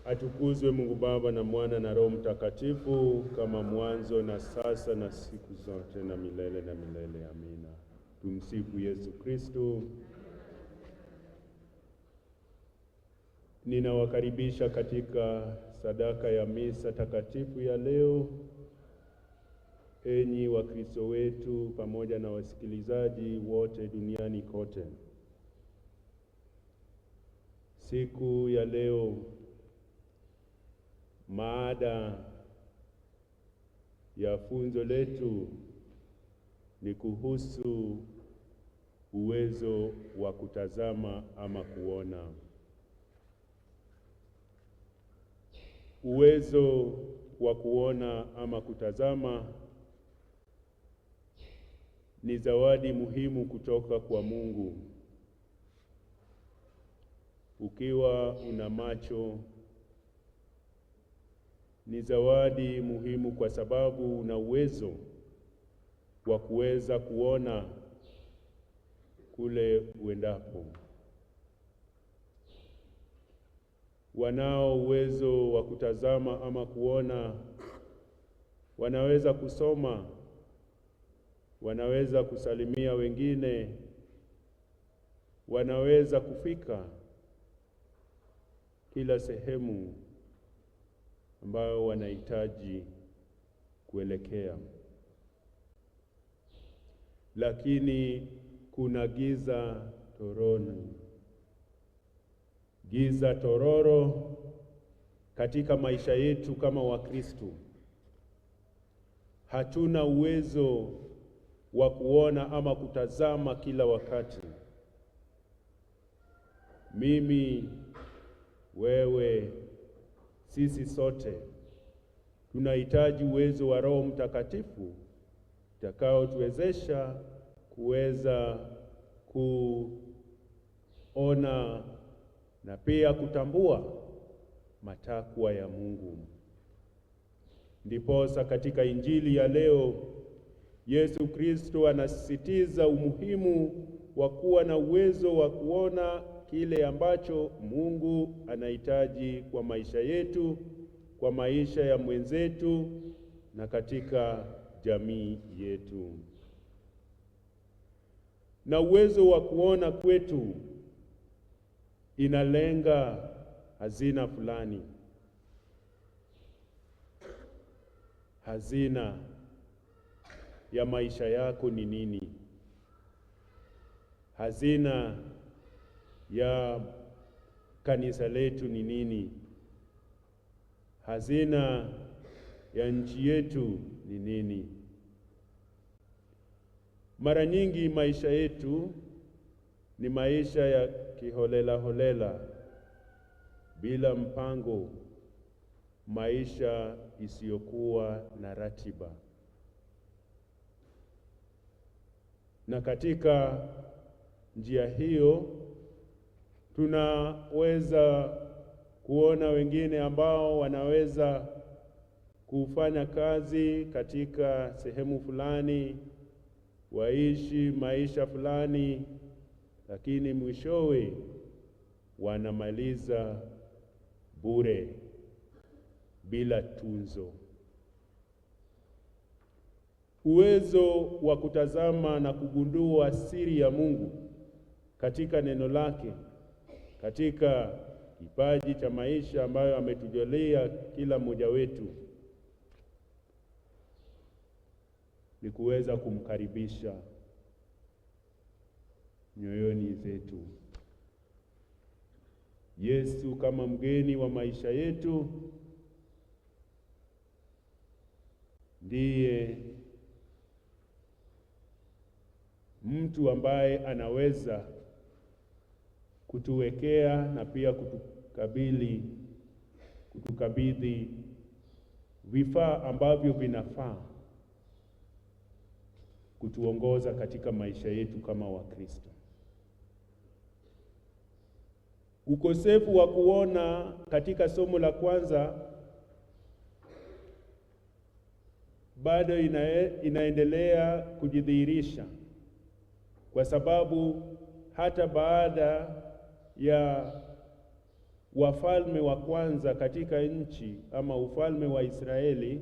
Atukuzwe Mungu Baba na Mwana na Roho Mtakatifu, kama mwanzo na sasa na siku zote na milele na milele. Amina. Tumsifu Yesu Kristo. Ninawakaribisha katika sadaka ya misa takatifu ya leo, enyi Wakristo wetu pamoja na wasikilizaji wote duniani kote. Siku ya leo, maada ya funzo letu ni kuhusu uwezo wa kutazama ama kuona. Uwezo wa kuona ama kutazama ni zawadi muhimu kutoka kwa Mungu. Ukiwa una macho, ni zawadi muhimu kwa sababu una uwezo wa kuweza kuona kule uendapo. Wanao uwezo wa kutazama ama kuona wanaweza kusoma, wanaweza kusalimia wengine, wanaweza kufika kila sehemu ambayo wanahitaji kuelekea. Lakini kuna giza tororo katika maisha yetu kama Wakristo. Hatuna uwezo wa kuona ama kutazama kila wakati. Mimi, wewe, sisi sote tunahitaji uwezo wa Roho Mtakatifu utakaotuwezesha kuweza kuona na pia kutambua matakwa ya Mungu. Ndiposa katika Injili ya leo Yesu Kristo anasisitiza umuhimu wa kuwa na uwezo wa kuona kile ambacho Mungu anahitaji kwa maisha yetu, kwa maisha ya mwenzetu na katika jamii yetu. Na uwezo wa kuona kwetu inalenga hazina fulani. Hazina ya maisha yako ni nini? Hazina ya kanisa letu ni nini? Hazina ya nchi yetu ni nini? Mara nyingi maisha yetu ni maisha ya kiholela, bila mpango, maisha isiyokuwa na ratiba. Na katika njia hiyo tunaweza kuona wengine ambao wanaweza kufanya kazi katika sehemu fulani, waishi maisha fulani, lakini mwishowe wanamaliza bure bila tunzo. Uwezo wa kutazama na kugundua siri ya Mungu katika neno lake, katika kipaji cha maisha ambayo ametujalia kila mmoja wetu, ni kuweza kumkaribisha nyoyoni zetu Yesu kama mgeni wa maisha yetu. Ndiye mtu ambaye anaweza kutuwekea na pia kutukabidhi vifaa ambavyo vinafaa kutuongoza katika maisha yetu kama Wakristo. Ukosefu wa kuona katika somo la kwanza bado inaendelea kujidhihirisha, kwa sababu hata baada ya wafalme wa kwanza katika nchi ama ufalme wa Israeli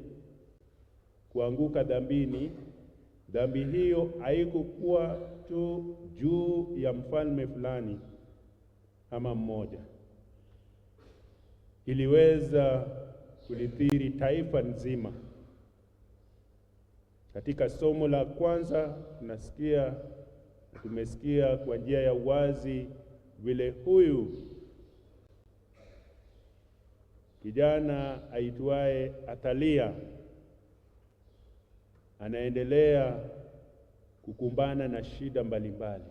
kuanguka dhambini, dhambi hiyo haikukuwa tu juu ya mfalme fulani ama mmoja. Iliweza kulithiri taifa nzima. Katika somo la kwanza tumesikia kwa njia ya wazi vile huyu kijana aitwaye Athalia anaendelea kukumbana na shida mbalimbali.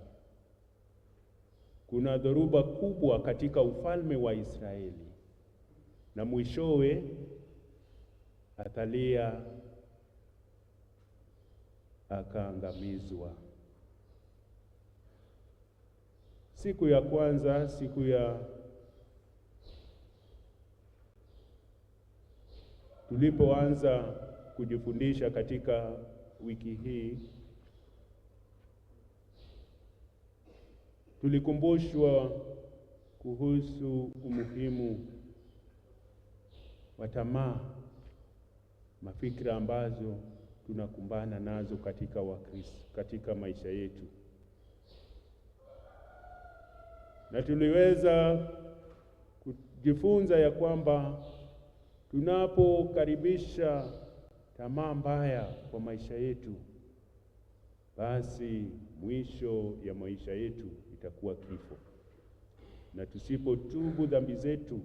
Kuna dhoruba kubwa katika ufalme wa Israeli, na mwishowe Athalia akaangamizwa. Siku ya kwanza, tulipoanza kujifundisha katika wiki hii, tulikumbushwa kuhusu umuhimu wa tamaa, mafikira ambazo tunakumbana nazo katika maisha yetu. Na tuliweza kujifunza ya kwamba tunapokaribisha tamaa mbaya kwa maisha yetu, basi mwisho ya maisha yetu itakuwa kifo, na tusipotubu dhambi zetu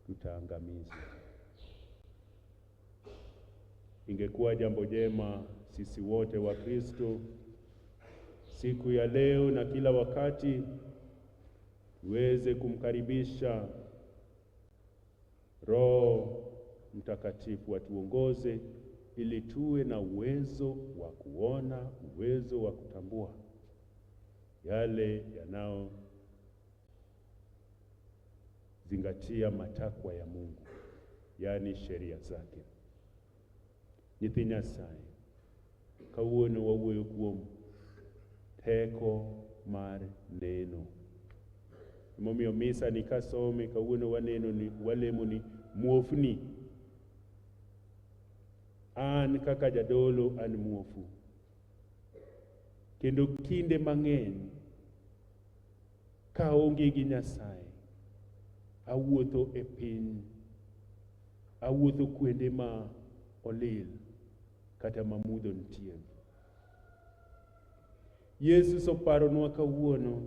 tutaangamizwa. Ingekuwa jambo jema sisi wote wa Kristo siku ya leo na kila wakati tuweze kumkaribisha Roho Mtakatifu atuongoze, ili tuwe na uwezo wa kuona, uwezo wa kutambua yale yanayozingatia matakwa ya Mungu, yaani sheria zake. Nyithi Nyasaye, kawuono wawuoyo kuom teko mar neno. Momiyo misa ni kasome kawuono walemo ni muofni. An kaka jadolo an muofu. Kendo kinde mang'eny ka onge gi Nyasaye, awuotho e piny, awuotho kuonde ma olil kata mamudho nitie. Yesu oparonwa kawuono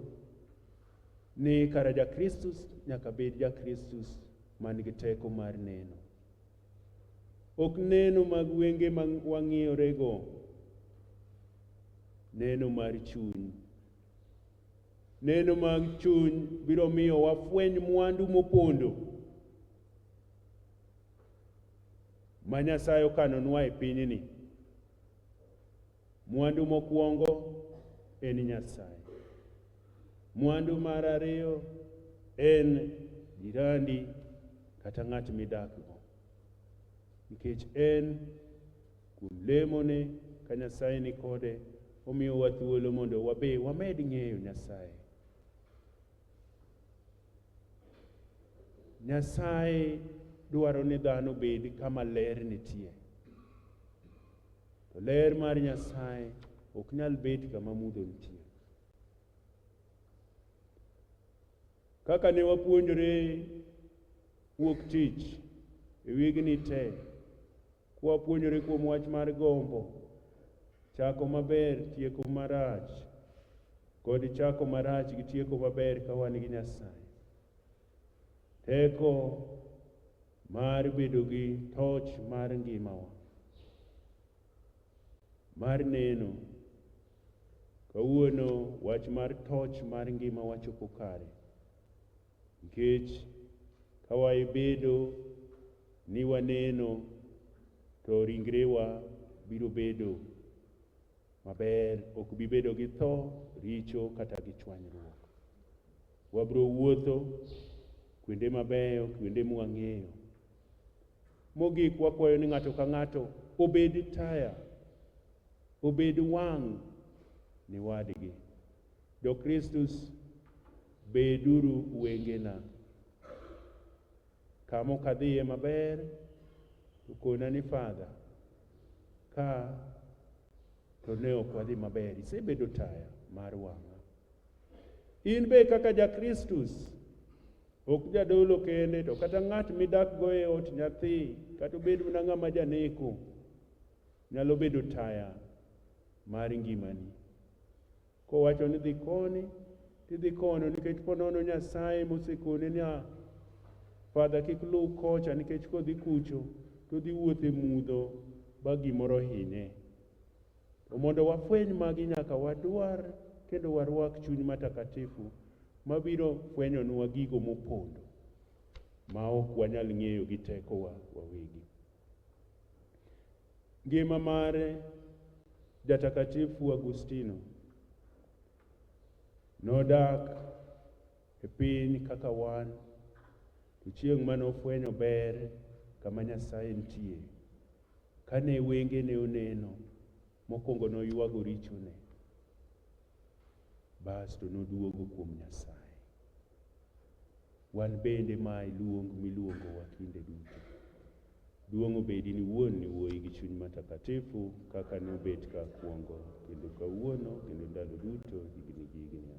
ni kara jakristus nyaka bed jakristus man gi teko mar neno. Ok neno mag wenge ma wang'iyorego, neno mar chuny. Neno mag chuny biro miyo wafweny mwandu mopondo ma Nyasaye okanonwa e pinyni. Mwandu mokwongo en Nyasaye. Mwandu mar ariyo en jirani kata ng'at midakgo, nikech en kuom lemone ka Nyasaye ni kode omiyowa thuolo mondo wamed ng'eyo Nyasaye. Nyasaye dwaro ni dhano bed kama ler nitie. To ler mar Nyasaye ok nyal bet kama mudho nitie. Kaka ne wapuonjore wuok tich e wigni te, wapuonjore kuom wach mar gombo, chako maber, tieko marach, kod chako marach gi tieko maber ka wan gi Nyasaye. Teko mar bedo gi toch mar ngimawa, mar neno. Kawuono wach mar toch mar ngimawa chopo kare, nikech ka waibedo ni waneno to ringrewa biro bedo maber, ok bi bedo gi tho, richo kata gi chwanyruok. Wabiro wuotho kuonde mabeyo, kuonde mwang'eyo. Mogik wakwayo ni ng'ato ka ng'ato obed taya, obed wang' ni wadgi. Jo Kristus beduru wengena. kama kadhiye maber, ukona ni Father, ka to ne ok wadhi maber, isebedo taya mar wang'a. In be kaka jakristus, ok jadolo kende, to kata ng'at midak go e ot nyathi, kata obed mana ng'ama janeko, nyalo bedo taya mar ngimani. Kowacho ni dhi koni, tidhi kono, nikech ponono Nyasaye mosekone niya, Father kik luw kocha, nikech kodhi kucho to dhi wuotho e mudho ba gimoro hinye. To mondo wafweny magi nyaka wadwar kendo warwak chuny matakatifu mabiro fwenyonwa gigo mopondo ma ok wanyal ng'eyo gi tekowa wawegi. Ngima mare jatakatifu Agustino nodak e piny kaka wan, to chieng' manofwenyo ber kama Nyasaye nitie, kane wenge ne oneno, mokwongo noywago richone, bas to noduogo kuom Nyasaye. Wan bende ma miluongowa kinde duto, duong' obedi ni Wuon, ni Wuoyi gi chuny matakatifu, kaka nobet ka kwongo kendo kawuono kendo ndalo duto higni gi higni.